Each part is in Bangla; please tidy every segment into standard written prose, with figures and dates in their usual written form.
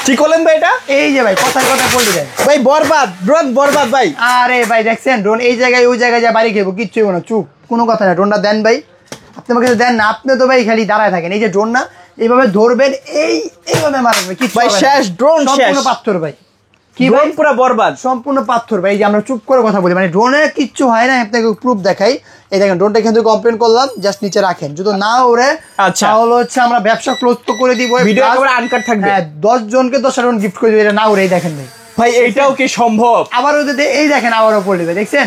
কি করলেন ভাই এটা? এই যে ভাই কথায় কথায় পল্টি দেন ভাই বরবাদ, ড্রোন বরবাদ ভাই। আরে ভাই দেখছেন ড্রোন এই জায়গায় ওই জায়গায় যা বাড়ি খেবো কিচ্ছু না, চুপ, কোনো কথা না। ড্রোনটা দেন ভাই, আপনি আমাকে দেন না, আপনি তো ভাই খালি দাঁড়ায় থাকেন। এই যে ড্রোন না, এইভাবে ধরবেন, এইভাবে মারবেন, কিচ্ছু ভাই শেষ, ড্রোন শেষ, সম্পূর্ণ পাথর ভাই। কি ড্রোন পুরো বরবাদ, সম্পূর্ণ পাথর ভাই। এই যে আমরা চুপ করে কথা বলি, মানে ড্রোনে কিচ্ছু হয় না। আপনাকে প্রুফ দেখাই, এই দেখেন ড্রোনটা কিন্তু কমপ্লেন করলাম, জাস্ট নিচে রাখেন। যদি না ওরে আচ্ছা তাহলে হচ্ছে আমরা ব্যবসা ক্লোজ তো করে দিব, ভিডিও একেবারে আনকাট থাকবে। হ্যাঁ 10 জনকে 10টা ড্রোন গিফট করে দিব, এটা না ওরে। এই দেখেন ভাই, ভাই এইটাও কি সম্ভব? আবারও যদি এই দেখেন, আবারও পড়বে, দেখছেন?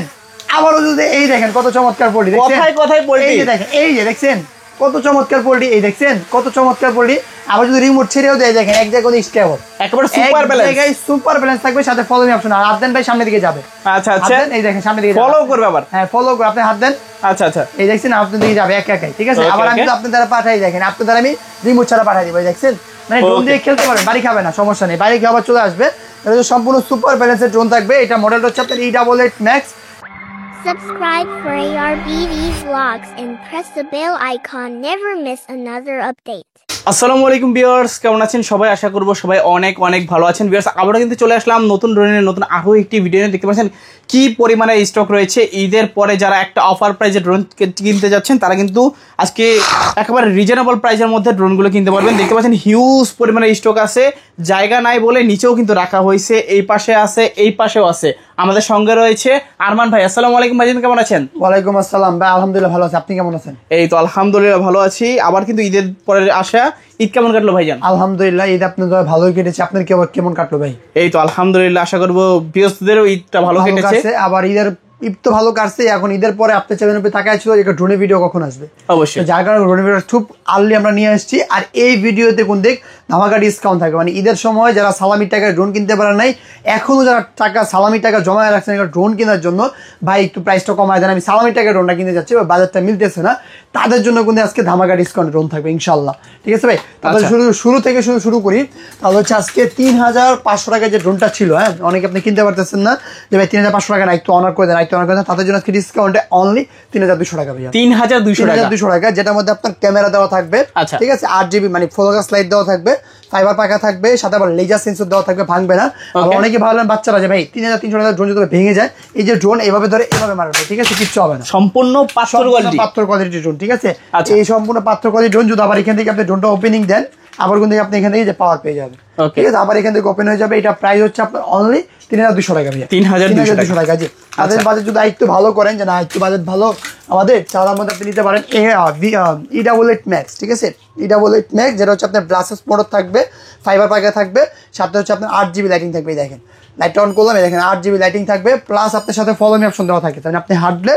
আবারও যদি এই দেখেন কত চমৎকার পড়লি, কথায় কথায় পড়লি। এই যে দেখেন, এই যে দেখছেন কত চমৎকার পড়লি, এই দেখছেন কত চমৎকার পড়লি। আবার যদি রিমোট ছেড়েও দেয়, দেখেন এক জায়গায় স্টেবল, একেবারে সুপার ব্যালেন্স, জায়গায় সুপার ব্যালেন্স থাকবে, সাথে ফলো মি অপশন। আর হাত দেন ভাই সামনের দিকে যাবে। আচ্ছা আচ্ছা, এই দেখেন সামনের দিকে ফলো করবে আবার। হ্যাঁ ফলো করে আপনি হাত দেন। আচ্ছা আচ্ছা, এই দেখছেন আপনার দিকে যাবে একা একাই, ঠিক আছে? Okay, আবার আমি তো আপনার দ্বারা পাঠাই, দেখেন আপনার দ্বারা আমি রিমোট ছাড়া পাঠাই দিব, দেখছেন? মানে ড্রোন দিয়ে খেলতে পারবেন, বাড়ি খাবে না, সমস্যা নেই, বাড়ি খাবার চলে আসবে। এটা সম্পূর্ণ সুপার ব্যালেন্সের ড্রোন থাকবে। এটা মডেলটা হচ্ছে আপনার E88 Max। Subscribe for ARBD vlogs and press the bell icon. Never miss another update. আসসালামু আলাইকুম ভিউয়ার্স, কেমন আছেন সবাই? আশা করবো সবাই অনেক অনেক ভালো আছেন। ভিউয়ার্স আবারও কিন্তু চলে আসলাম নতুন ড্রোনের নতুন আরও একটি ভিডিও নিয়ে। দেখতে পাচ্ছেন কি পরিমাণে স্টক রয়েছে। ঈদের পরে যারা একটা অফার প্রাইসে ড্রোন কিনতে যাচ্ছেন তারা কিন্তু আজকে একেবারে রিজনেবল প্রাইসের মধ্যে ড্রোনগুলো কিনতে পারবেন। দেখতে পাচ্ছেন হিউজ পরিমাণে স্টক আছে, জায়গা নাই বলে নিচেও কিন্তু রাখা হয়েছে, এই পাশে আছে, এই পাশেও আছে। আমাদের সঙ্গে রয়েছে আরমান ভাই। আসসালামু আলাইকুম ভাইজান, কেমন আছেন? ওয়ালাইকুম আসসালাম ভাই, আলহামদুলিল্লাহ ভালো আছি, আপনি কেমন আছেন? এই তো আলহামদুলিল্লাহ ভালো আছি। আবার কিন্তু ঈদের পরে আসা, ঈদ কেমন কাটলো ভাইজান? আলহামদুলিল্লাহ ঈদ আপনার ভালোই কেটেছে, আপনার কেমন কাটলো ভাই? এই তো আলহামদুলিল্লাহ, আশা করবো বৃহস্পতিদেরও ঈদটা ভালো কেটেছে। আবার ঈদ তো ভালো কাটছে। এখন ঈদের পরে আপনার চ্যানেলের উপরে তাকায় ছিল একটা ড্রোনের ভিডিও কখন আসবে, অবশ্যই যার কারণে ড্রোনের ভিডিও খুব আর্লি আমরা নিয়ে আসছি। আর এই ভিডিওতে কোন দিক ধামাকা ডিসকাউন্ট থাকবে, মানে ঈদের সময় যারা সালামির টাকায় ড্রোন কিনতে পারেন নাই, এখনো যারা টাকা সালামির টাকা জমা রাখছেন ড্রোন কেনার জন্য, ভাই একটু প্রাইসটা কমায় দেন, আমি সালামির টাকায় ড্রোনটা কিনতে যাচ্ছি, বাজারটা মিলতেছে না, তাদের জন্য কিন্তু আজকে ধামাকা ডিসকাউন্ট ড্রোন থাকবে ইনশাল্লাহ, ঠিক আছে ভাই? তাহলে শুরু থেকে শুরু করি। তাহলে হচ্ছে আজকে 3500 টাকায় যে ড্রোনটা ছিল, হ্যাঁ অনেকে আপনি কিনতে পারতেছেন না, যে ভাই 3500 টাকা না, একটু অনার করে দেন, তাদের জন্য আজকে ডিসকাউন্টে অনলি 3200 টাকা ভাইয়া, 3200 টাকা, যেটার মধ্যে আপনার ক্যামেরা দেওয়া থাকবে, ঠিক আছে? 8GB মানে ফোকাস লাইট দেওয়া থাকবে, ফাইবার পাকা থাকবে, সাথে আবার লেজার সেন্সর দেওয়া থাকবে, ভাঙবে না। অনেকে ভাবলেন বাচ্চারা যে ভাই 3300 টাকা ড্রোন যদি ভেঙে যায়, এই যে ড্রোন এভাবে ধরে এভাবে মারবে, ঠিক আছে? কিচ্ছু হবে না, সম্পূর্ণ পাথর কোয়ালিটির ড্রোন, ঠিক আছে? এই সম্পূর্ণ পাথর কোয়ালিটির ড্রোন। যদি আবার এখান থেকে আপনি ড্রোনটা ওপেনিং দেন, আবার কিন্তু আপনি এখান থেকে যে পাওয়ার পেয়ে যাবেন, ঠিক আছে? আবার এখান থেকে ওপেন হয়ে যাবে। এটা প্রাইস হচ্ছে আপনার অনলি 3200 টাকা ভাইয়া, 3200 টাকা। জি, তাদের বাজেট যদি একটু ভালো করেন, যে না একটু বাজেট ভালো আমাদের, চালার মধ্যে আপনি নিতে পারেন E88 Max, ঠিক আছে? E88 Max, যেটা হচ্ছে আপনার ব্লাসেস মোটর থাকবে, ফাইবার পাকা থাকবে, সাথে হচ্ছে আপনার 8GB লাইটিং থাকবে। দেখেন লাইটটা অন করলাম, দেখেন 8GB লাইটিং থাকবে, প্লাস আপনার সাথে ফলো মি অপশন দেওয়া থাকে, মানে আপনি হাঁটলে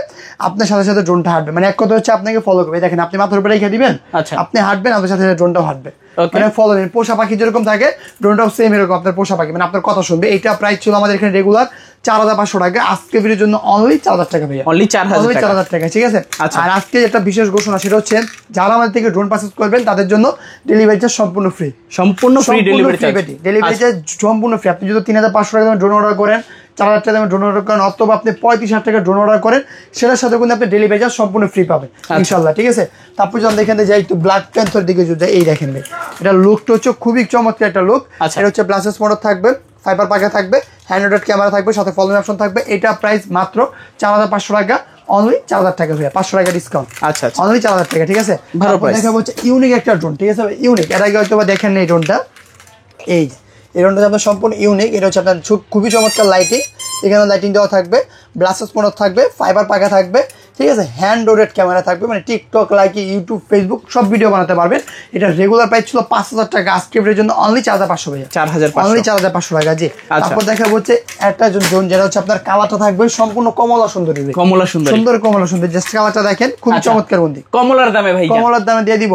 আপনার সাথে সাথে ড্রোনটা হাঁটবে, মানে এক কথা হচ্ছে আপনাকে ফলো করবে। দেখেন আপনি মাথার উপরে রেখে দিবেন, আপনি হাঁটবেন, আপনার সাথে সাথে ড্রোনটাও হাঁটবে, মানে ফলো মি। পোষা পাখি যেরকম থাকে, ড্রোনটাও সেম এরকম আপনার পোষা পাখি, মানে আপনার কথা শুনবে। এইটা প্রাইস ছিল আমাদের এখানে রেগুলার 4500 টাকা, আজকে ভিডিওর জন্য অনলি 4000 টাকা ভাইয়া, অনলি 4000 টাকা, ঠিক আছে? আর আজকে একটা বিশেষ ঘোষণা, সেটা হচ্ছে যারা আমাদের থেকে ড্রোন পারচেজ করবেন তাদের জন্য ডেলিভারি চার্জ সম্পূর্ণ ফ্রি, ডেলিভারি চার্জ সম্পূর্ণ ফ্রি। আপনি যদি 3500 টাকা ড্রোন অর্ডার করেন, 4000 টাকা ড্রোন অর্ডার করেন, অথবা আপনি 35,000 টাকা ড্রোন অর্ডার করেন, সেটার সাথে কিন্তু আপনি ডেলিভারি চার্জ সম্পূর্ণ ফ্রি পাবেন ইনশাল্লাহ, ঠিক আছে? তারপর যদি আমরা এখানে যাই একটু ব্ল্যাক প্যান্থার দিকে যদি এই দেখেন ভাই, এটা লুকটা হচ্ছে খুবই চমৎকার একটা লুক। এটা হচ্ছে গ্লাসেস মোটর থাকবে, ফাইবার পাকা থাকবে, হ্যান্ড ক্যামেরা থাকবে, সাথে ফলো মি অপশন থাকবে। এটা প্রাইস মাত্র 4500 টাকা, অনলি 4000 টাকা ভাইয়া, 500 টাকা ডিসকাউন্ট, আচ্ছা অনলি 4000 টাকা, ঠিক আছে? দেখা হচ্ছে ইউনিক একটা ড্রোন, ঠিক আছে? ইউনিক, এর আগে হয়তো বা দেখেন এই ড্রোনটা, এই ড্রোনটা আপনার সম্পূর্ণ ইউনিক। এটা হচ্ছে আপনার খুবই চমৎকার লাইটিং, এখানে লাইটিং দেওয়া থাকবে, ব্লাসেস মোটর থাকবে, ফাইবার পাকা থাকবে, ঠিক আছে? হ্যান্ড রোডেড ক্যামেরা থাকবে, মানে টিকটক, লাইকি, ইউটিউব, ফেসবুক সব ভিডিও বানাতে পারবেন। এটা রেগুলার প্রাইস ছিল 5000 টাকা, আজকে এর জন্য অনলি 4500 ভাইয়া, 4500 টাকা। জি, তারপর দেখা হচ্ছে একটা ড্রোন, যেটা হচ্ছে আপনার কালারটা থাকবে সম্পূর্ণ কমলা সুন্দরী, কমলা সুন্দরী, জাস্ট কালারটা দেখেন, খুব চমৎকার বন্ধু। কমলার দামে ভাই, কমলার দামে দিয়ে দিব।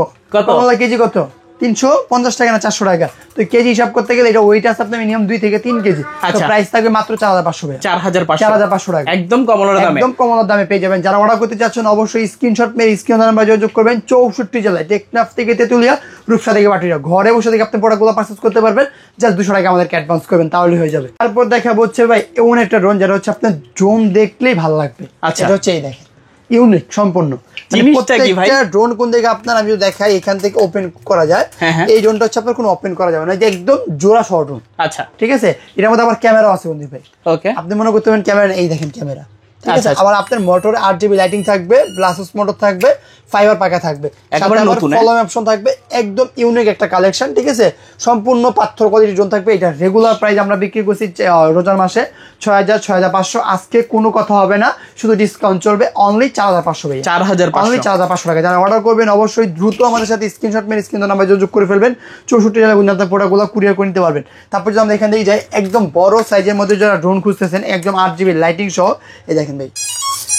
কমলা কেজি কত? 350 টাকা না 400 টাকা। তো কেজি হিসাব করতে গেলে এটা ওয়েট আছে আপনার মিনিমাম 2 থেকে 3 কেজি, তো প্রাইস থাকবে মাত্র 4500 টাকা, 4500 টাকা, একদম কমলার দামে পেয়ে যাবেন। যারা অর্ডার করতে চাচ্ছেন অবশ্যই স্ক্রিনশট মেরে স্ক্রিন নাম্বার যোগাযোগ করবেন। 64 জেলায়, টেকনাফ থেকে তেতুলিয়া, রূপসা থেকে বাটিরা, ঘরে বসে থেকে আপনি প্রোডাক্টগুলো পারচেজ করতে পারবেন। জাস্ট 200 টাকা আমাদেরকে অ্যাডভান্স করবেন, তাহলে হয়ে যাবে। তারপর দেখা হচ্ছে ভাই এমন একটা ড্রোন, যেটা হচ্ছে আপনার ড্রোন দেখলেই ভালো লাগবে। এটা হচ্ছে এই দেখেন ইউনিক সম্পূর্ণ। জিনিসটা কি ভাই? ড্রোন কোন দিকে আপনার আমি যদি দেখাই এখান থেকে ওপেন করা যায়, এই ড্রোনটা হচ্ছে আপনার কোনো ওপেন করা যাবে না, যে একদম জোড়া সহ ড্রোন। আচ্ছা ঠিক আছে, এটার মধ্যে আবার ক্যামেরা আছে বন্ধু ভাই। ওকে, আপনি মনে করতে পারেন ক্যামেরা, এই দেখেন ক্যামেরা। ঠিক আছে, আবার আপনার মোটর 8GB লাইটিং থাকবে, ব্লাসেস মোটর থাকবে, ফাইবার পাকা থাকবে, একেবারে নতুন ফলোইং অপশন থাকবে, একদম ইউনিক একটা কালেকশন। ঠিক আছে, সম্পূর্ণ পাথর কোয়ালিটির ড্রোন থাকবে। এটা রেগুলার প্রাইস আমরা বিক্রি করছি রোজার মাসে 6000 6500। আজকে কোনো কথা হবে না, শুধু ডিসকাউন্ট চলবে অনলি 4500 ভাই, 4500 অনলি 4500 টাকা। যারা অর্ডার করবেন অবশ্যই দ্রুত আমাদের সাথে স্ক্রিনশট মেরে স্ক্রিন নাম্বার যোগাযোগ করে ফেলবেন। 64 জেলা আপনার প্রোডাক্টগুলো কুরিয়ার করে নিতে পারবেন। তারপর যদি আমরা এখান থেকে যাই, একদম বড় সাইজের মধ্যে যারা ড্রোন খুঁজতেছেন, একদম 8GB লাইটিং সহ, এই দেখেন ভাই,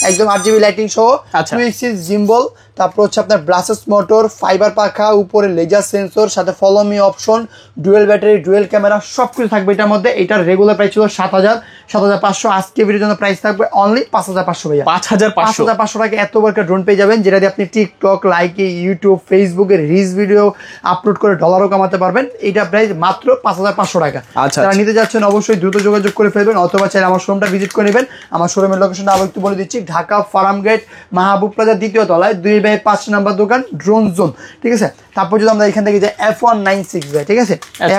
একদম 8GB লাইটিং সহ, 2 জিম্বল, তারপর হচ্ছে আপনার ব্লাসেস মোটর, ফাইবার পাখা, উপরে লেজার সেন্সর, সাথে follow me option, dual battery, dual camera, সবকিছু থাকবে এটার মধ্যে। এটার রেগুলার প্রাইস ছিল 7000 7500, আজকে ভিডিওর জন্য প্রাইস থাকবে অনলি 5500 ভাইয়া। 5500 টাকা এত বড় একটা ড্রোন পেয়ে যাবেন, যেটা দিয়ে আপনি টিকটক, লাইকে, ইউটিউব, ফেসবুকের রিলস ভিডিও আপলোড করে ডলারও কামাতে পারবেন। এটা প্রাইস মাত্র 5500 টাকা। যারা নিতে যাচ্ছেন অবশ্যই দ্রুত যোগাযোগ করে ফেলবেন, অথবা চাইলে আমার শোরুমটা ভিজিট করে নেবেন। আমার শোরুমের লোকেশনটা আবার একটু বলে দিচ্ছি, ঢাকা ফার্ম গেট, মাহবুব প্লাজার 2য় তলায়, 2/5 নম্বর দোকান, ড্রোন জোন। ঠিক আছে, তারপর যদি আমরা এখান থেকে যাই F196 ভাই, ঠিক আছে,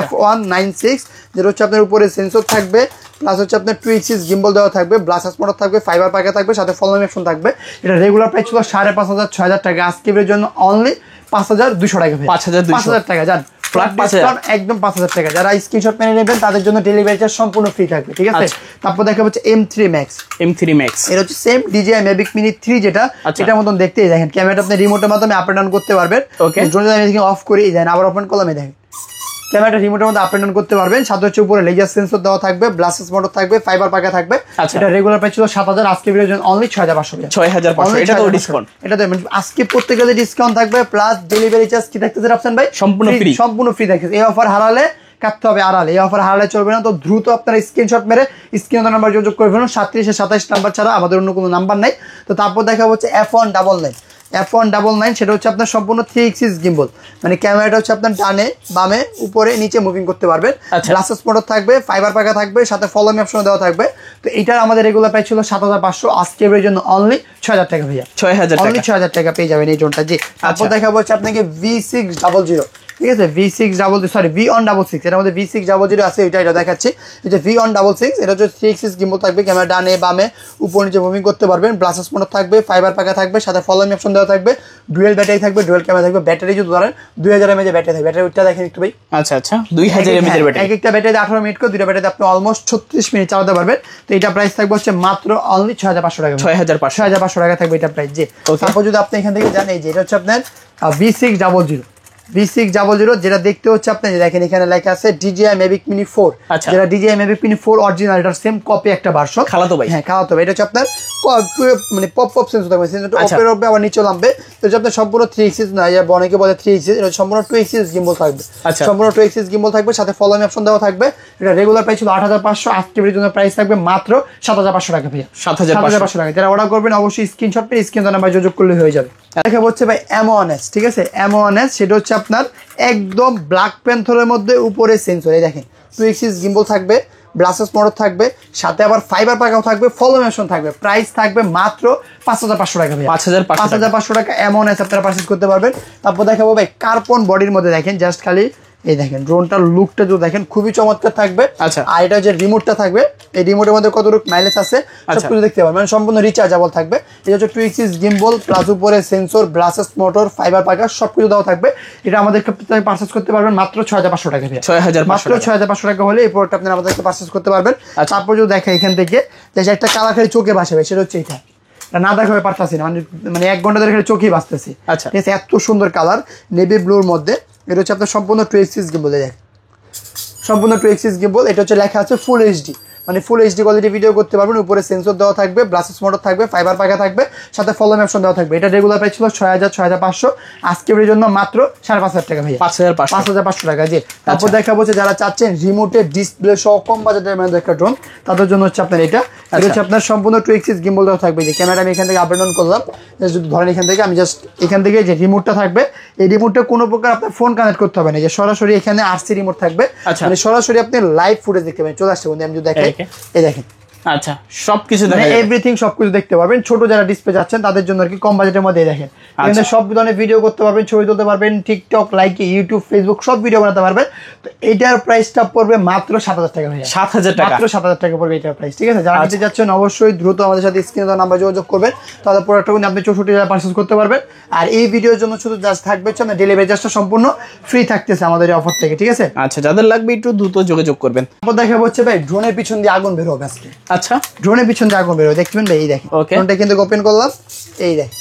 F196, যেটা হচ্ছে আপনার উপরে সেন্সর থাকবে, প্লাস হচ্ছে আপনার 2 axis গিম্বল দেওয়া থাকবে, ব্লাসেস মোটর থাকবে, ফাইবার পাকা থাকবে, সাথে ফলোইং অপশন থাকবে। এটা রেগুলার প্রাইস ছিল 5500 6000 টাকা, আজকে এর জন্য অনলি 5200 টাকা ভাই, 5000 টাকা জান, একদম 5000 টাকা। যারা স্ক্রিনশট মেরে নেবেন তাদের জন্য ডেলিভারি চার্জ সম্পূর্ণ ফ্রি থাকবে। ঠিক আছে, তারপর দেখা হচ্ছে M3 Max। এটা হচ্ছে সেম DJI Mavic Mini 3, যেটা এটার মতন দেখতেই দেখেন, ক্যামেরাটা আপনি রিমোটের মাধ্যমে আপ এন্ড ডাউন করতে পারবেন। ড্রোন আমি অফ করে দেন, আবার ওপেন করলাম, দেখেন ক্যামেরাটা রিমোটের মধ্যে আপ এন্ড ডাউন করতে পারবেন। সাথে হচ্ছে উপরে লেজার সেন্সর দেওয়া থাকবে, ব্লাসেস মোটর থাকবে, ফাইবার পাকা থাকবে। এটা রেগুলার প্রাইস ছিল 7000, আজকে ভিডিওর জন্য অনলি 6500। এটা তো ডিসকাউন্ট, এটা তো আজকে প্রত্যেকটা ডিসকাউন্ট থাকবে, প্লাস ডেলিভারি চার্জ কি থাকতেছে রাফসান ভাই? সম্পূর্ণ ফ্রি থাকছে। এই অফার হারালে কাটতে হবে আড়ালে, এই অফার হারালে চলবে না। তো দ্রুত আপনারা স্ক্রিনশট মেরে স্ক্রিনের নাম্বার যোগাযোগ করে ফেলুন, 37 27 নাম্বার ছাড়া আমাদের অন্য কোনো নাম্বার নাই। তো তারপর দেখা হচ্ছে F199, সেটা হচ্ছে আপনার সম্পূর্ণ 3 axis গিম্বল, মানে ক্যামেরাটা হচ্ছে আপনার ডানে বামে উপরে নিচে মুভিং করতে পারবেন। গ্লাসেস মোটর থাকবে, ফাইবার পাকা থাকবে, সাথে ফলো মি অপশন দেওয়া থাকবে। তো এটার আমাদের রেগুলার প্রাইস ছিল 7500, আজকে এর জন্য অনলি 6000 টাকা ভাইয়া, 6000 টাকা পেয়ে যাবেন এই ড্রোনটা। জি, তারপর দেখাবো হচ্ছে আপনাকে V600, ঠিক আছে, V166, এর মধ্যে V600 আছে, এটা দেখাচ্ছি। এটা V166, এটা হচ্ছে 3 axis গিম্বল থাকবে, ক্যামেরা ডানে বামে উপর নিচে মুভিং করতে পারবেন, ব্লাসেস মোটর থাকবে, ফাইবার পাকা থাকবে, সাথে ফলোইং অপশন দেওয়া থাকবে, ডুয়েল ব্যাটারি থাকবে, ডুয়েল ক্যামেরা থাকবে। ব্যাটারি যদি ধরেন 2000 mAh ব্যাটারি থাকবে, ব্যাটারিটা দেখেন একটু ভাই। আচ্ছা 2000 mAh ব্যাটারি, এক একটা ব্যাটারি 18 মিনিট করে, দুটো ব্যাটারিতে আপনি অলমোস্ট 36 মিনিট চালাতে পারবেন। তো এটা প্রাইস থাকবে হচ্ছে মাত্র অনলি 6500 টাকা, 6500 টাকা থাকবে এটা প্রাইস। জি, তারপর যদি আপনি এখান থেকে জানেন, যে এটা হচ্ছে আপনার V600, যেটা দেখতে হচ্ছে আপনি দেখেন এখানে লেখা আছে DJI Mavic Mini 4, যেটা DJI Mavic Mini 4 অরিজিনাল, এটার সেম কপি একটা ভার্সন, খালাতো ভাই। হ্যাঁ, খালাতো ভাই। এটা হচ্ছে আপনার মানে পপ সেন্সর থাকবে, সেন্সরটা উপরে হবে আবার নিচে নামবে। তো এটা আপনার সম্পূর্ণ 3 axis না, যা অনেকে বলে 3 axis, এটা সম্পূর্ণ 2 axis গিম্বল থাকবে, সম্পূর্ণ 2 axis গিম্বল থাকবে, সাথে ফলোইং অপশন দেওয়া থাকবে। এটা রেগুলার প্রাইস ছিল 8500, আজকে এর জন্য প্রাইস থাকবে মাত্র 7500 টাকা ভাইয়া, 7500 টাকা। যারা অর্ডার করবেন অবশ্যই স্ক্রিনশট পেয়ে স্ক্রিন নাম্বার যোগাযোগ করলে হয়ে যাবে। দেখা হচ্ছে ভাই M1S, ঠিক আছে, M1S, সেটা হচ্ছে আপনার একদম ব্ল্যাক প্যান্থরের মধ্যে উপরে সেন্সর, এই দেখেন 2 axis গিম্বল থাকবে, ব্লাসেস মোটর থাকবে, সাথে আবার ফাইবার পাকাও থাকবে, ফলো মেশন থাকবে। প্রাইস থাকবে মাত্র 5500 টাকা ভাই, 5500 টাকা M1S আপনারা পারচেজ করতে পারবেন। তারপর দেখাবো ভাই কার্বন বডির মধ্যে, দেখেন জাস্ট খালি এই দেখেন ড্রোনটার লুকটা যদি দেখেন খুবই চমৎকার থাকবে। আর এটা যে রিমোটটা থাকবে, এই রিমোটের মধ্যে কতটুকু মাইলেজ আছে সবকিছু দেখতে পারবেন, মানে সম্পূর্ণ রিচার্জেবল থাকবে। এটা হচ্ছে 2 axis গিম্বল, প্লাস উপরে সেন্সর, ব্লাসেস মোটর, ফাইবার পাকা সবকিছু দেওয়া থাকবে। এটা আমাদের পারচেজ করতে পারবেন মাত্র 6500 টাকা, মাত্র 6500 টাকা হলে এই প্রোডাক্ট আপনারা আমাদেরকে পারচেজ করতে পারবেন। তারপর যদি দেখেন এখান থেকে যে একটা কালার খালি চোখে ভাসবে, সেটা হচ্ছে এটা না দেখা হয়ে পারতাছি না, মানে 1 ঘন্টা ধরে খালি চোখেই ভাসতেছি। ঠিক আছে, এত সুন্দর কালার নেভি ব্লুর মধ্যে। এটা হচ্ছে আপনার সম্পূর্ণ 2 axis গিম্বল, দেখেন সম্পূর্ণ 2 axis গিম্বল। এটা হচ্ছে লেখা আছে ফুল HD, মানে ফুল HD কোয়ালিটি ভিডিও করতে পারবেন। উপরে সেন্সর দেওয়া থাকবে, ব্লাসেস মোটর থাকবে, ফাইবার পাকা থাকবে, সাথে ফলো অপশন দেওয়া থাকবে। এটা রেগুলার প্রাইস ছিল 6000 6500, আজকে এর জন্য মাত্র 5500 টাকা ভাই, 5500 টাকা। জি, তারপর দেখাবো যে যারা চাচ্ছেন রিমোটে ডিসপ্লে সহ কম বাজেটের মধ্যে একটা ড্রোন, তাদের জন্য হচ্ছে আপনার এটা হচ্ছে আপনার সম্পূর্ণ 2 axis গিম্বল দেওয়া থাকবে। যে ক্যামেরা আমি এখান থেকে আপ ডাউন করলাম, যদি ধরেন এখান থেকে আমি জাস্ট এখান থেকে যে রিমোটটা থাকবে, এই রিমোটটা কোনো প্রকার আপনার ফোন কানেক্ট করতে হবে না, যে সরাসরি এখানে RC রিমোট থাকবে, মানে সরাসরি আপনি লাইভ ফুটেজ দেখতে পাবেন। চলে আসছে বন্ধু, আমি যদি দেখাই, এই দেখেন আচ্ছা সবকিছু দেখা যাবে, এভরিথিং সবকিছু দেখতে পারবেন। ছোট যারা ডিসপ্লে যাচ্ছেন তাদের জন্য আর কি কম বাজেটের মধ্যে দেখেন এখানে সব ধরনের ভিডিও করতে পারবেন, ছবি তুলতে পারবেন, টিকটক, লাইক, ইউটিউব, ফেসবুক সব ভিডিও বানাতে পারবেন। তো এটার প্রাইসটা পড়বে মাত্র 7,000 টাকা ভাইয়া, 7,000 টাকা, মাত্র 7,000 টাকা পড়বে এটার প্রাইস। ঠিক আছে, যারা নিতে যাচ্ছেন অবশ্যই দ্রুত আমাদের সাথে স্ক্রিনে দেওয়া নাম্বার যোগাযোগ করবেন, তাহলে প্রোডাক্টটা কিন্তু আপনি 64,000 পারচেজ করতে পারবেন। আর এই ভিডিওর জন্য শুধু জাস্ট থাকবে হচ্ছে আপনার ডেলিভারি চার্জটা সম্পূর্ণ ফ্রি থাকতেছে আমাদের এই অফার থেকে। ঠিক আছে, আচ্ছা যাদের লাগবে একটু দ্রুত যোগাযোগ করবেন। তারপর দেখা হচ্ছে ভাই ড্রোনের পিছন দিয়ে আগুন বের হবে আজকে। আচ্ছা ড্রোনের পিছন দিয়ে আগুন বের হবে, দেখবেন ভাই, এই দেখেন ড্রোনটা কিন্তু ওপেন করলাম, এই দেখেন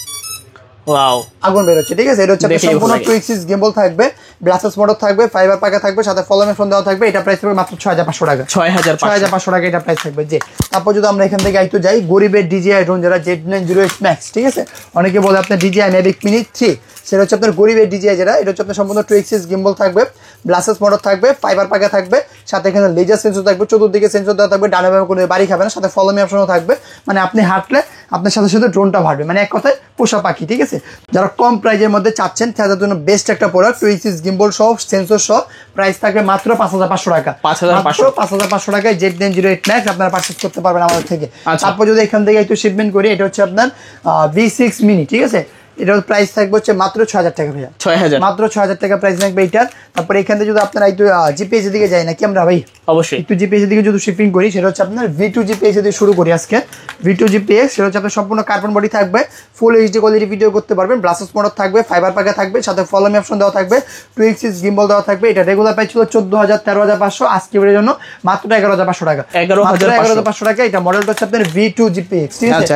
ওয়াও আগুন বের হচ্ছে। ঠিক আছে, এটা হচ্ছে সম্পূর্ণ টুইক্সিস গিম্বল থাকবে, ব্লাস্টার্স মোটর থাকবে, ফাইবার পাকা থাকবে, সাথে ফলমের ফোন দেওয়া থাকবে। এটা প্রাইস থাকবে মাত্র 6,500 টাকা, 6,500 টাকা এটা প্রাইস থাকবে। যে তারপর যদি আমরা এখান থেকে আইতো যাই গরিবের DJI ড্রোন যারা Z908 Max, ঠিক আছে, অনেকে বলে আপনার DJI Mavic Mini 3, সেটা হচ্ছে আপনার গরিবের DJI যেটা, এটা হচ্ছে আপনার সম্পূর্ণ টুইক্সিস গিম্বল থাকবে, ব্লাস্টার্স মোটর থাকবে, ফাইবার পাকা থাকবে, সাথে এখানে লেজার সেন্সর থাকবে, চতুর্দিকে সেন্সর দেওয়া থাকবে, ডানে বামে কোনো বাড়ি খাবে না, সাথে ফলমি অপশনও থাকবে, মানে আপনি হাঁটলে আপনার সাথে সাথে ড্রোনটা ভাড়বে, মানে এক কথায় পোষা পাখি। ঠিক আছে, যারা কম প্রাইজের মধ্যে চাচ্ছেন তাদের জন্য বেস্ট একটা প্রোডাক্ট, টুইক্সিস গিম্বল সহ সেন্সর সহ প্রাইস থাকবে মাত্র 5,500 টাকা, 5,500 টাকায় Z908 Max আপনারা পারচেজ করতে পারবেন আমাদের থেকে। তারপর যদি এখান থেকে একটু শিপমেন্ট করি, এটা হচ্ছে আপনার V6 মিনি, ঠিক আছে, এটার প্রাইস থাকবে হচ্ছে মাত্র 6,000 টাকা ভাইয়া, 6,000, মাত্র 6,000 টাকা প্রাইস থাকবে এটার। তারপরে এখান থেকে যদি আপনারা একটু জিপিএস দিকে যাই নাকি আমরা ভাই, অবশ্যই একটু জিপিএস দিকে যদি শিপিং করি, সেটা হচ্ছে আপনার V2 জিপিএস দিয়ে শুরু করি আজকে। V2 জিপিএস সেটা হচ্ছে আপনার সম্পূর্ণ কার্বন বডি থাকবে, ফুল এইচডি কোয়ালিটি ভিডিও করতে পারবেন, ব্লাস্টার্স মোটর থাকবে, ফাইবার পাকা থাকবে, সাথে ফলমি অপশন দেওয়া থাকবে, টুইক্সিস গিম্বল দেওয়া থাকবে। এটা রেগুলার প্রাইস ছিল 14,000, 13,500, আজকে এর জন্য মাত্র 11,500 টাকা, 11,500 টাকা। এটা মডেলটা হচ্ছে আপনার V2 জিপিএস। ঠিক আছে,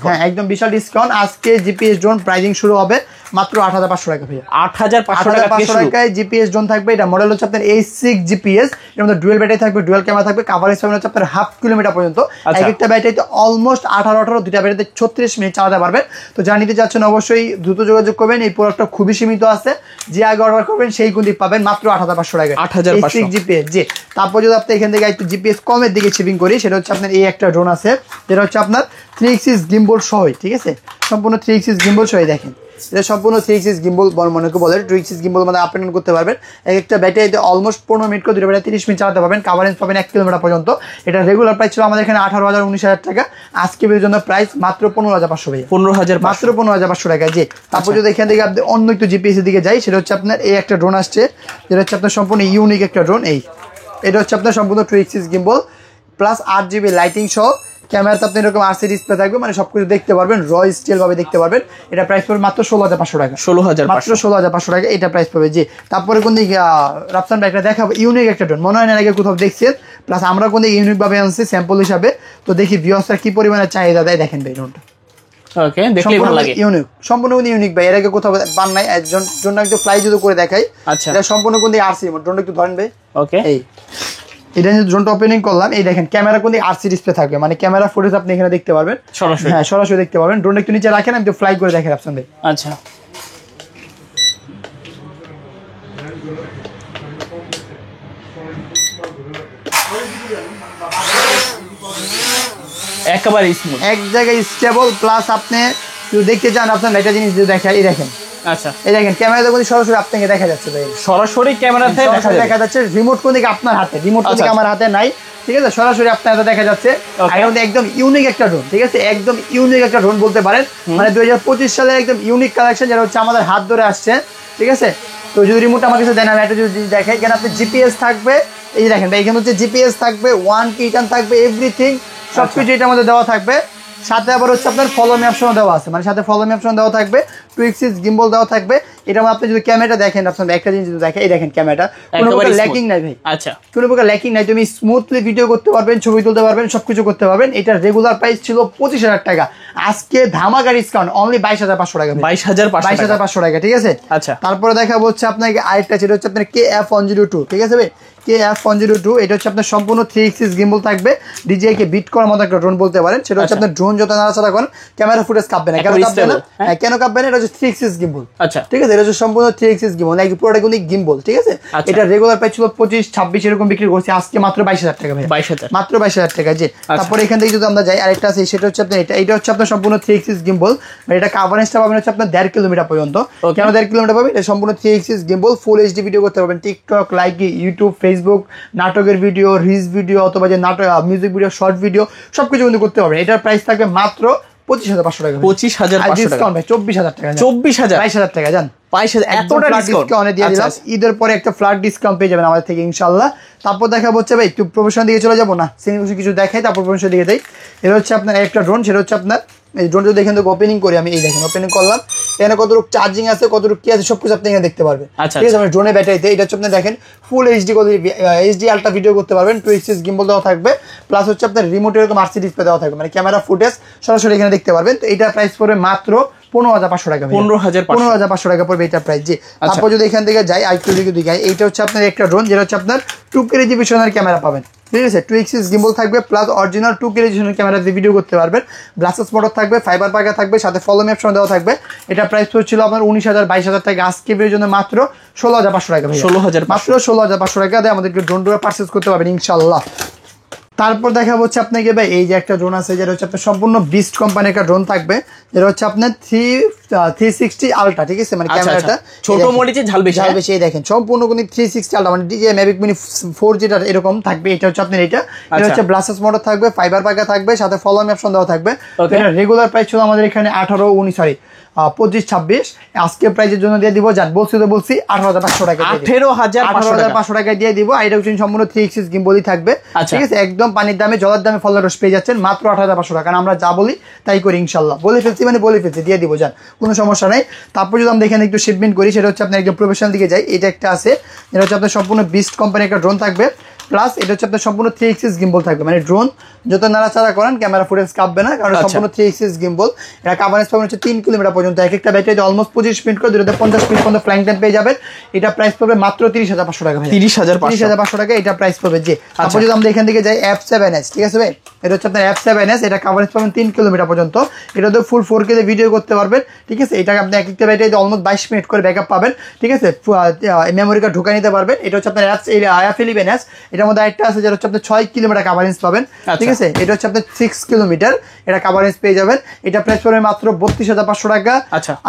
হ্যাঁ একদম বিশাল ডিসকাউন্ট। আজকে জিপিএস ড্রোন প্রাইজিং শুরু হবে মাত্র 8,500 টাকা ভাইয়া, 8,500 টাকায় জিপিএস ড্রোন থাকবে। এটা মডেল হচ্ছে আপনার A6 জিপিএস, এর মধ্যে ডুয়েল ব্যাটারি থাকবে, ডুয়েল ক্যামেরা থাকবে, কাভারেজ পাবেন হচ্ছে আপনার 1/2 কিলোমিটার পর্যন্ত। এক একটা ব্যাটারিতে অলমোস্ট 18 দুইটা ব্যাটারিতে 36 মিনিট চালাতে পারবেন। তো যা নিতে যাচ্ছেন অবশ্যই দ্রুত যোগাযোগ করবেন, এই প্রোডাক্টটা খুবই সীমিত আছে, যে আগে অর্ডার করবেন সেই কিন্তু পাবেন মাত্র 8,500 টাকায়, 8,500 জিপিএস। জি, তারপর যদি আপনি এখান থেকে একটু জিপিএস কমের দিকে শিপিং করি, সেটা হচ্ছে আপনার এই একটা ড্রোন আছে, যেটা হচ্ছে আপনার 3 গিম্বল সহ। ঠিক আছে, সম্পূর্ণ 3 গিম্বল সহ। দেখেন এটা সম্পূর্ণ 3 গিম্বল মনেকে বলে, 2 গিম্বল মানে আপ এন্ড করতে পারবেন। এক একটা ব্যাটারিতে অলমোস্ট 15 মিনিট করে দুটো ব্যাটারি 30 মিনিট চালাতে পারবেন, কাভারেজ পাবেন 1 কিলোমিটার পর্যন্ত। এটা রেগুলার প্রাইস ছিল আমাদের এখানে 18,000, 19,000 টাকা, আজকে এর জন্য প্রাইস মাত্র 15,500 ভাই, 15,000, মাত্র 15,500 টাকা। জি, তারপর যদি এখান থেকে আপনি অন্য একটু জিপিএস এর দিকে যাই, সেটা হচ্ছে আপনার এই একটা ড্রোন আসছে, যেটা হচ্ছে আপনার সম্পূর্ণ ইউনিক একটা ড্রোন। এটা হচ্ছে আপনার সম্পূর্ণ 2 গিম্বল প্লাস 8GB লাইটিং সহ, ক্যামেরাতে আপনি এরকম RC ডিসপ্লে থাকবে, মানে সবকিছু দেখতে পারবেন, র স্টিল ভাবে দেখতে পারবেন। এটা প্রাইস পড়বে মাত্র 16,500 টাকা, 16,000, মাত্র 16,500 টাকা এটা প্রাইস পাবে। জি, তারপরে কোন দিকে রাফসান ভাই একটা দেখাবো, ইউনিক একটা ড্রোন, মনে হয় না আগে কোথাও দেখছেন, প্লাস আমরা কোন দিকে ইউনিক ভাবে আনছি স্যাম্পল হিসাবে। তো দেখি ভিউয়ার্সরা কি পরিমাণে চাহিদা দেয়, দেখেন ভাই ড্রোনটা। ওকে, দেখলেই ভালো লাগে, ইউনিক, সম্পূর্ণ ইউনিক ভাই, এর আগে কোথাও বান নাই। একজন জন্য একটু ফ্লাই যদি করে দেখাই। আচ্ছা, এটা সম্পূর্ণ কোন দিকে RC ড্রোনটা একটু ধরেন ভাই। ওকে, এই এটা যে ড্রোনটা ওপেনিং করলাম, এই দেখেন ক্যামেরা কোন RC ডিসপ্লে থাকবে, মানে ক্যামেরা ফুটেজ আপনি এখানে দেখতে পারবেন সরাসরি। হ্যাঁ, সরাসরি দেখতে পারবেন। ড্রোনটা একটু নিচে রাখেন, আমি একটু ফ্লাই করে দেখেন আপনাদের। আচ্ছা, একেবারে স্মুথ, এক জায়গায় স্টেবল, প্লাস আপনি যদি দেখতে চান আপনার একটা জিনিস যদি দেখাই, এই দেখেন। আচ্ছা, এই দেখেন ক্যামেরাতে কোন সরাসরি আপনাকে দেখা যাচ্ছে ভাই, সরাসরি ক্যামেরাতে দেখা যাচ্ছে। রিমোট কোন দিকে আপনার হাতে, রিমোট কোন দিকে আমার হাতে নাই। ঠিক আছে, সরাসরি আপনার হাতে দেখা যাচ্ছে। একদম ইউনিক একটা ড্রোন। ঠিক আছে, একদম ইউনিক একটা ড্রোন বলতে পারেন, মানে 2025 সালে একদম ইউনিক কালেকশন, যেটা হচ্ছে আমাদের হাত ধরে আসছে। ঠিক আছে, তো যদি রিমোট আমার কাছে দেন, আমি একটা যদি দেখাই, কেন আপনি জিপিএস থাকবে, এই যে দেখেন ভাই, এখানে হচ্ছে জিপিএস থাকবে, 1P টার্ন থাকবে, এভরিথিং সবকিছু এটার মধ্যে দেওয়া থাকবে। সাথে আবার হচ্ছে আপনার ফলোমি অপশন দেওয়া আছে, মানে সাথে ফলোমি অপশন দেওয়া থাকবে, টুইক্সিস গিম্বল দেওয়া থাকবে। এটা আপনি যদি ক্যামেরাটা দেখেন, আপনার একটা জিনিস যদি দেখেন, এই দেখেন ক্যামেরাটা কোনো প্রকার ল্যাকিং নাই ভাই। আচ্ছা, কোনো প্রকার ল্যাকিং নাই, তুমি স্মুথলি ভিডিও করতে পারবেন, ছবি তুলতে পারবেন, সবকিছু করতে পারবেন। এটার রেগুলার প্রাইস ছিল 25,000 টাকা, আজকে ধামাকা ডিসকাউন্ট অনলি 22,500 টাকা, 22,500 টাকা। ঠিক আছে, আচ্ছা, তারপরে দেখাবো হচ্ছে আপনাকে আরেকটা, যেটা হচ্ছে আপনার KF102। ঠিক আছে ভাই, KF102, এটা হচ্ছে আপনার সম্পূর্ণ 3 গিম্বল থাকবে, DJI কে বিট করার মতো একটা ড্রোন বলতে পারেন। সেটা হচ্ছে আপনার ড্রোন যত নাড়াচাড়া করেন ক্যামেরা ফুটেজ কাঁপবে না। কেন কাঁপবে না? কেন কাঁপবে না? এটা হচ্ছে হচ্ছে 3 এক্সিস গিম্বল। আচ্ছা ঠিক আছে, এটা হচ্ছে সম্পূর্ণ 3 এক্সিস গিম্বল, নাকি পুরোটা কিন্তু গিম্বল। ঠিক আছে, এটা রেগুলার প্রাইস ছিল 25-26 এরকম বিক্রি করছে, আজকে মাত্র 22,000 টাকা ভাই, 22,000 মাত্র 22,000 টাকা। জি, তারপরে এখান থেকে যদি আমরা যাই আরেকটা আছে, সেটা হচ্ছে আপনার এটা হচ্ছে আপনার সম্পূর্ণ 3 এক্সিস গিম্বল। এটা কভারেজটা পাবেন হচ্ছে আপনার 1.5 কিলোমিটার পর্যন্ত। কেন 1.5 কিলোমিটার পাবেন? এটা সম্পূর্ণ 3 axis gimbal, full HD video করতে পারবেন, টিকটক, লাইক, ইউটিউব, ফেসবুক, নাটকের ভিডিও, রিলস ভিডিও, অথবা যে নাটক, মিউজিক ভিডিও, শর্ট ভিডিও সবকিছু কিন্তু করতে পারবেন। এটার প্রাইস থাকবে মাত্র 25,500 টাকা। 25,500 টাকা ভাই, 24,000 টাকা, 24,000, 22,000 টাকা জান, 22,000 এতটা ডিসকাউন্ট দিয়ে দিলাম। ঈদের পরে একটা ফ্ল্যাট ডিসকাউন্ট পেয়ে যাবেন আমাদের থেকে ইনশাআল্লাহ। তারপর দেখা হচ্ছে ভাই একটু প্রফেশনাল দিকে চলে যাবো না, সিনেমা কিছু দেখাই, তারপর প্রফেশনাল দিকে যাই। এটা হচ্ছে আপনার একটা ড্রোন, সেটা হচ্ছে আপনার এই ড্রোনটা দেখেন তো ওপেনিং করি আমি, এই দেখেন ওপেনিং করলাম, এখানে কতটুকু চার্জিং আছে, কতটুকু কি আছে সবকিছু আপনি এখানে দেখতে পারবেন। ঠিক আছে, ড্রোনের ব্যাটারিতে এটা হচ্ছে আপনি দেখেন full HD HD ultra video করতে পারবেন, 2 এক্সিস গিম্বল দেওয়া থাকবে, প্লাস হচ্ছে আপনার রিমোট এরকম আরসি ডিসপ্লে দেওয়া থাকবে, মানে ক্যামেরা ফুটেজ সরাসরি এখানে দেখতে পারবেন। তো এটা প্রাইস পড়বে মাত্র 15,500 টাকা, 15,500 টাকা পড়বে এটা প্রাইস। জি, তারপর যদি এখান থেকে যাই আরেকটু দিকে দিকে, এইটা হচ্ছে আপনার একটা ড্রোন, যেটা হচ্ছে আপনার 2K রেজোলিউশনের ক্যামেরা পাবেন। ঠিক আছে, 2 এক্সিস গিম্বল থাকবে, প্লাস অরিজিনাল 2K রেজোলিউশনের ক্যামেরা দিয়ে ভিডিও করতে পারবেন, গ্লাসেস মোটর থাকবে, ফাইবার পাকা থাকবে, সাথে ফলো মি অপশন দেওয়া থাকবে। এটা প্রাইস ছিল আপনার 19,000-22,000 টাকা, আজকে এর জন্য মাত্র 16,500 টাকা ভাই, 16,000, মাত্র 16,500 টাকা দিয়ে আমাদেরকে ড্রোনটা পারচেজ করতে পারবেন ইনশাআল্লাহ। তারপর দেখা হচ্ছে আপনাকে ভাই এই যে একটা ড্রোন আছে, যেটা হচ্ছে আপনার সম্পূর্ণ বিস্ট কোম্পানির একটা ড্রোন থাকবে, যেটা হচ্ছে আপনার 360 আলট্রা। ঠিক আছে, মানে ক্যামেরাটা ছোট মডিতে ঝাল বেশি, এই দেখেন সম্পূর্ণ কিন্তু 360 আলট্রা, মানে DJI Mavic Mini 4G এরকম থাকবে। এটা হচ্ছে আপনার এটা হচ্ছে ব্লাস্টার্স মোটর থাকবে, ফাইবার পাকা থাকবে, সাথে ফলো মি অপশন দেওয়া থাকবে। এটা রেগুলার প্রাইস ছিল আমাদের এখানে 25-26, আজকে প্রাইজের জন্য দিয়ে দিব, জান বলছি 18,500 টাকা, 18,500 টাকায় দিয়ে দিব। এটা হচ্ছে সম্পূর্ণ 3 এক্সিস গিম্বলই থাকবে। ঠিক আছে, একদম পানির দামে জলের দামে ফলের রস পেয়ে যাচ্ছেন মাত্র 18,500 টাকা। আমরা যা বলি তাই করি ইনশাল্লাহ, বলে ফেলছি মানে বলে ফেলছি, দিয়ে দিব জান, কোনো সমস্যা নাই। তারপর যদি আমরা এখানে একটু শিপমেন্ট করি, সেটা হচ্ছে আপনার একদম প্রফেশনাল দিকে যাই, এটা একটা আছে, এটা হচ্ছে আপনার সম্পূর্ণ বিস্ট কোম্পানির একটা ড্রোন থাকবে, প্লাস এটা হচ্ছে আপনার সম্পূর্ণ 3 এক্সিস গিম্বল থাকবে, মানে ড্রোন যত নাড়াচাড়া করেন ক্যামেরা ফুটেজ কাঁপবে না, কারণ সম্পূর্ণ 3 এক্সিস গিম্বল। এটা কাভারেজ পাবেন হচ্ছে 3 কিলোমিটার পর্যন্ত, এক একটা ব্যাটারিতে অলমোস্ট 25 মিনিট করে 50 মিনিট পর্যন্ত ফ্লাইং টাইম পেয়ে যাবেন। এটা প্রাইস পড়বে মাত্র 30,500 টাকা ভাই, 30,500 টাকা এটা প্রাইস পড়বে। যে তারপর যদি আমরা এখান থেকে যাই F7S, ঠিক আছে ভাই, এটা হচ্ছে আপনার F7S, এটা কাভারেজ পাবেন 3 কিলোমিটার পর্যন্ত, এটা তো ফুল 4K তে ভিডিও করতে পারবেন। ঠিক আছে, এটা আপনি এক একটা ব্যাটারিতে অলমোস্ট 22 মিনিট করে ব্যাকআপ পাবেন। ঠিক আছে, মেমোরি কার্ড ঢুকে নিতে পারবেন। এটা হচ্ছে আপনার F11S, এটার মধ্যে একটা আছে যেটা হচ্ছে আপনি 6 কিলোমিটার কাভারেজ পাবেন। ঠিক আছে, এটা হচ্ছে আপনার 6 কিলোমিটার এটা কাভারেজ পেয়ে যাবেন। এটা প্রাইস পড়বে মাত্র 32,500 টাকা,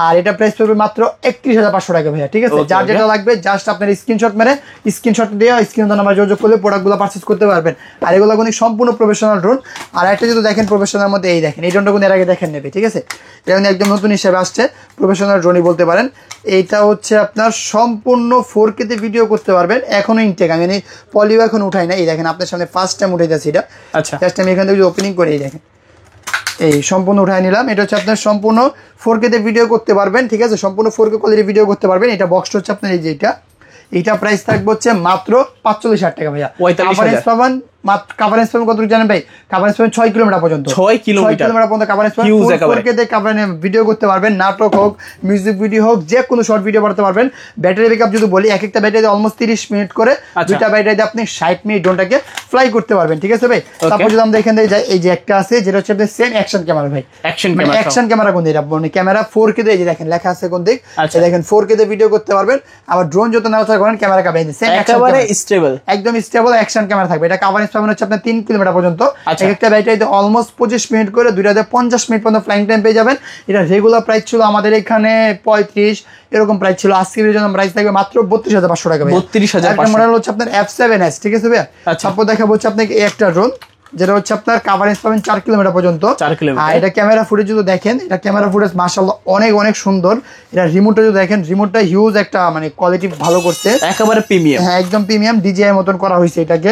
আর এটা প্রাইস পড়বে মাত্র 31,500 টাকা ভাইয়া। ঠিক আছে, যার যেটা লাগবে জাস্ট আপনার স্ক্রিনশট মেরে স্ক্রিনশট দিয়ে স্ক্রিনে নাম্বার যোগাযোগ করলে প্রোডাক্টগুলো পারচেজ করতে পারবেন। আর এগুলো কিন্তু সম্পূর্ণ প্রফেশনাল ড্রোন। আর একটা যদি দেখেন প্রফেশনাল মধ্যে, এই দেখেন এই ড্রোনটা কিন্তু এর আগে দেখেন নেবে। ঠিক আছে, এটা কিন্তু একদম নতুন হিসেবে আসছে, প্রফেশনাল ড্রোনই বলতে পারেন। এইটা হচ্ছে আপনার সম্পূর্ণ 4K তে ভিডিও করতে পারবেন, এখনো ইনটেক, আমি পলিও এখন উঠাই না, এই দেখেন আপনার সামনে ফার্স্ট টাইম উঠে যাচ্ছে এটা। জাস্ট আমি এখান থেকে ওপেনিং করে এই দেখেন এই সম্পূর্ণ উঠাই নিলাম। এটা হচ্ছে আপনার সম্পূর্ণ 4K তে ভিডিও করতে পারবেন। ঠিক আছে, সম্পূর্ণ 4K কোয়ালিটি ভিডিও করতে পারবেন। এটা বক্সটা হচ্ছে আপনার এই যে এইটা প্রাইস থাকবে হচ্ছে মাত্র 45,000 টাকা ভাইয়া। কাভারেজ পাবেন কাভারেজ পাবেন কত জানেন ভাই? কাভারেজ পাবেন 6 কিলোমিটার পর্যন্ত, 6 কিলোমিটার পর্যন্ত কাভারেজ পাবেন। 4K তে ভিডিও করতে পারবেন, নাটক হোক, মিউজিক ভিডিও হোক, যে কোনো শর্ট ভিডিও বানাতে পারবেন। ব্যাটারি ব্যাকআপ যদি বলি, এক একটা ব্যাটারিতে অলমোস্ট 30 মিনিট করে, দুইটা ব্যাটারিতে আপনি 60 মিনিট ড্রোনটাকে ফ্লাই করতে পারবেন। ঠিক আছে ভাই, তারপর যদি আমরা এখান থেকে যাই, এই যে একটা আছে যেটা হচ্ছে আপনার সেম অ্যাকশন ক্যামেরা ভাই, অ্যাকশন ক্যামেরা কোন দিক, মানে ক্যামেরা 4K তে, এই যে দেখেন লেখা আছে কোন দিক, এই দেখেন 4K তে ভিডিও করতে পারবেন। আবার ড্রোন যত নাড়াচাড়া করেন ক্যামেরা কাঁপবে, একেবারে স্টেবল, একদম স্টেবল অ্যাকশন ক্যামেরা থাকবে। এটা কাভারেজ পাবেন হচ্ছে আপনার 3 কিলোমিটার পর্যন্ত, একটা ব্যাটারিতে অলমোস্ট 25 মিনিট করে, দুইটাতে 50 মিনিট পর্যন্ত ফ্লাইং টাইম পেয়ে যাবেন। এটা রেগুলার প্রাইস ছিল আমাদের এখানে 35 এরকম প্রাইস ছিল, আজকের জন্য প্রাইস থাকবে মাত্র 32,500 টাকা। 32,500 মডেল হচ্ছে আপনার F7S। ঠিক আছে ভাই, তারপর দেখাবো হচ্ছে আপনাকে একটা ড্রোন যেটা হচ্ছে আপনার কাভারেজ পাবেন 4 কিলোমিটার পর্যন্ত। আর এটা ক্যামেরা ফুটেজ যদি দেখেন, এটা ক্যামেরা ফুটেজ মাশাআল্লাহ অনেক অনেক সুন্দর। এটা রিমোটটা যদি দেখেন, রিমোটটা হিউজ একটা, মানে কোয়ালিটি ভালো করছে, একেবারে প্রিমিয়াম। হ্যাঁ, একদম প্রিমিয়াম, DJI মতন করা হয়েছে এটাকে,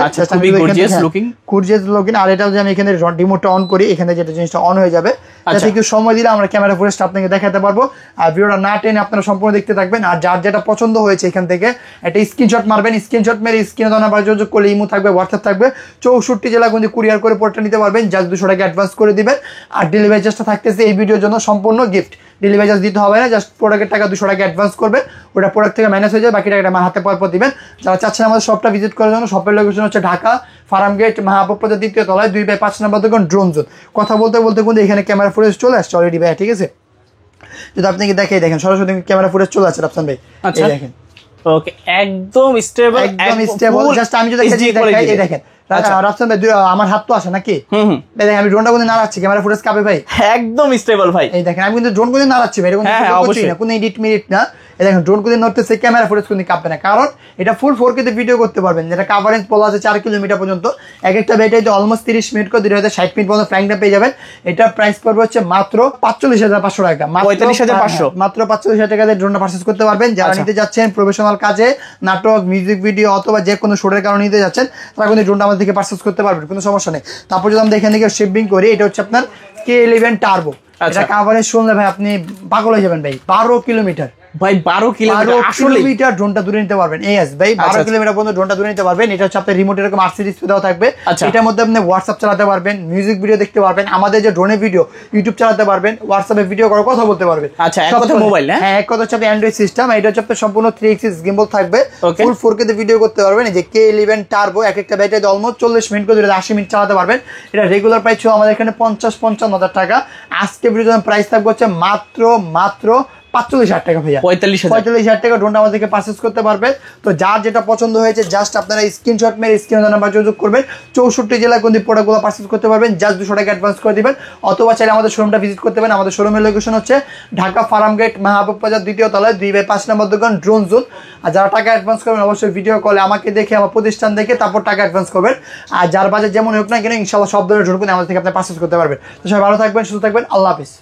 গর্জিয়াস লুকিং। আর এটা যদি আমি এখানে রিমোটটা অন করি, এখানে যেটা জিনিসটা অন হয়ে যাবে, যাতে একটু সময় দিলে আমরা ক্যামেরা ফুটেজটা আপনাকে দেখাতে পারবো। আর ভিডিওটা না টেনে আপনারা সম্পূর্ণ দেখতে থাকবেন। আর যার যেটা পছন্দ হয়েছে এখান থেকে একটা স্ক্রিনশট মারবেন, স্ক্রিনশট মেরে স্ক্রিনে নাম্বার যোগাযোগ করলে ইমো থাকবে, হোয়াটসঅ্যাপ থাকবে, 64 জেলা কিন্তু কুরিয়ার করে পড়তে নিতে পারবেন। জাস্ট 200 টাকা অ্যাডভান্স করে দিবেন। আর ডেলিভারি চার্জটা থাকতেছে এই ভিডিওর জন্য সম্পূর্ণ গিফট, ডেলিভারি চার্জ দিতে হবে না, জাস্ট প্রোডাক্টের টাকা 200 টাকা অ্যাডভান্স করবে, ওটা প্রোডাক্ট থেকে মাইনাস হয়ে যায়, বাকি টাকাটা আমার হাতে পর দিবেন। যারা চাচ্ছেন আমাদের শপটা ভিজিট করার জন্য, শপের লোকেশন হচ্ছে ঢাকা ফার্ম গেট, মাহাপ্রজার 2য় তলায় 2/5 নম্বর দোকান, ড্রোন জোন। কথা বলতে বলতে কিন্তু এখানে ক্যামেরা ফুটেজ চলে আসছে অলরেডি ভাই। ঠিক আছে, যদি আপনাকে দেখাই দেখেন সরাসরি ক্যামেরা ফুটেজ চলে আসছে রাফসান ভাই, আচ্ছা এই দেখেন ওকে একদম স্টেবল, একদম স্টেবল। জাস্ট আমি যদি দেখাই এই দেখেন রাফসান ভাই আমার হাত তো আসে নাকি, দেখেন আমি ড্রোনটা কোনো নাড়াচ্ছি ক্যামেরা ফুটেজ কাঁপে ভাই, একদম স্টেবল ভাই। এই দেখেন আমি কিন্তু ড্রোন কোনো নাড়াচ্ছি ভাই, এরকম অবশ্যই না কোনো এডিট মিনিট না। এই দেখেন ড্রোন কোনো নড়তেছে, ক্যামেরা ফুটেজ কোনো কাঁপবে না, কারণ এটা ফুল 4K তে ভিডিও করতে পারবেন, যেটা কাভারেজ বলা আছে 4 কিলোমিটার পর্যন্ত। এক একটা ব্যাটারিতে অলমোস্ট 30 মিনিট করে 2060 মিনিট পর্যন্ত ফ্লাইং টাইম পেয়ে যাবেন। এটা প্রাইস পড়বে হচ্ছে মাত্র 45,500 টাকা, 45,500 মাত্র 45,000 টাকা দিয়ে ড্রোনটা পারচেজ করতে পারবেন। যারা নিতে যাচ্ছেন প্রফেশনাল কাজে, নাটক, মিউজিক ভিডিও অথবা যে কোনো শুটের কারণে নিতে যাচ্ছেন, তারা কিন্তু ড্রোনটা আমাদের থেকে পারচেজ করতে পারবেন, কোনো সমস্যা নেই। তারপর যদি আমরা এখান থেকে শিপিং করি, এটা হচ্ছে আপনার K11 টার্বো, এটা কাভারেজ শুনলে ভাই আপনি পাগল হয়ে যাবেন ভাই। 12 কিলোমিটার ভাই, 12 কিলোমিটার ড্রোনটা দূরে নিতে পারবেন। এস ভাই 12 কিলোমিটার পর্যন্ত ড্রোনটা দূরে নিতে পারবেন। এটা হচ্ছে আপনার রিমোট এরকম RC ডিসপ্লে দেওয়া থাকবে, এটার মধ্যে আপনি হোয়াটসঅ্যাপ চালাতে পারবেন, মিউজিক ভিডিও দেখতে পারবেন, আমাদের যে ড্রোনের ভিডিও ইউটিউব চালাতে পারবেন, হোয়াটসঅ্যাপে ভিডিও করে কথা বলতে পারবেন। আচ্ছা, এক কথা মোবাইল না, হ্যাঁ এক কথা হচ্ছে অ্যান্ড্রয়েড সিস্টেম। এটা হচ্ছে আপনার সম্পূর্ণ 3 এক্সিস গিম্বল থাকবে, ফুল 4K তে ভিডিও করতে পারবেন। এই যে K11 টার্বো, এক একটা ব্যাটারিতে অলমোস্ট 40 মিনিট করে 80 মিনিট চালাতে পারবেন। এটা রেগুলার প্রাইস ছিল আমাদের এখানে 50-55,000 টাকা। আজকে ভিডিওর প্রাইস থাকবে হচ্ছে মাত্র 45,000 টাকা ভাইয়া, 45,000 টাকা ড্রোনটা আমাদের থেকে পারচেজ করতে পারবে। তো যার যেটা পছন্দ হয়েছে জাস্ট আপনারা স্ক্রিনশট মেরে স্ক্রিনে নাম্বার যোগাযোগ করবেন। 64 জেলায় কোন প্রোডাক্টগুলো পারচেজ করতে পারবেন, জাস্ট 200 টাকা অ্যাডভান্স করে দিবেন, অথবা চাইলে আমাদের শোরুমটা ভিজিট করতে পারেন। আমাদের শোরুমের লোকেশন হচ্ছে ঢাকা ফার্মগেট মাহবুব বাজার 2য় তলায় 2/5 নম্বর দোকান ড্রোন জোন। আর যারা টাকা অ্যাডভান্স করবেন অবশ্যই ভিডিও কলে আমাকে দেখে, আমার প্রতিষ্ঠান দেখে তারপর টাকা অ্যাডভান্স করবেন। আর যার বাজেট যেমন হোক না কেন ইনশাআল্লাহ সব ধরনের ড্রোন আমাদের থেকে আপনি পারচেজ করতে পারবেন। তো সবাই ভালো থাকবেন, সুস্থ থাকবেন, আল্লাহ হাফেজ।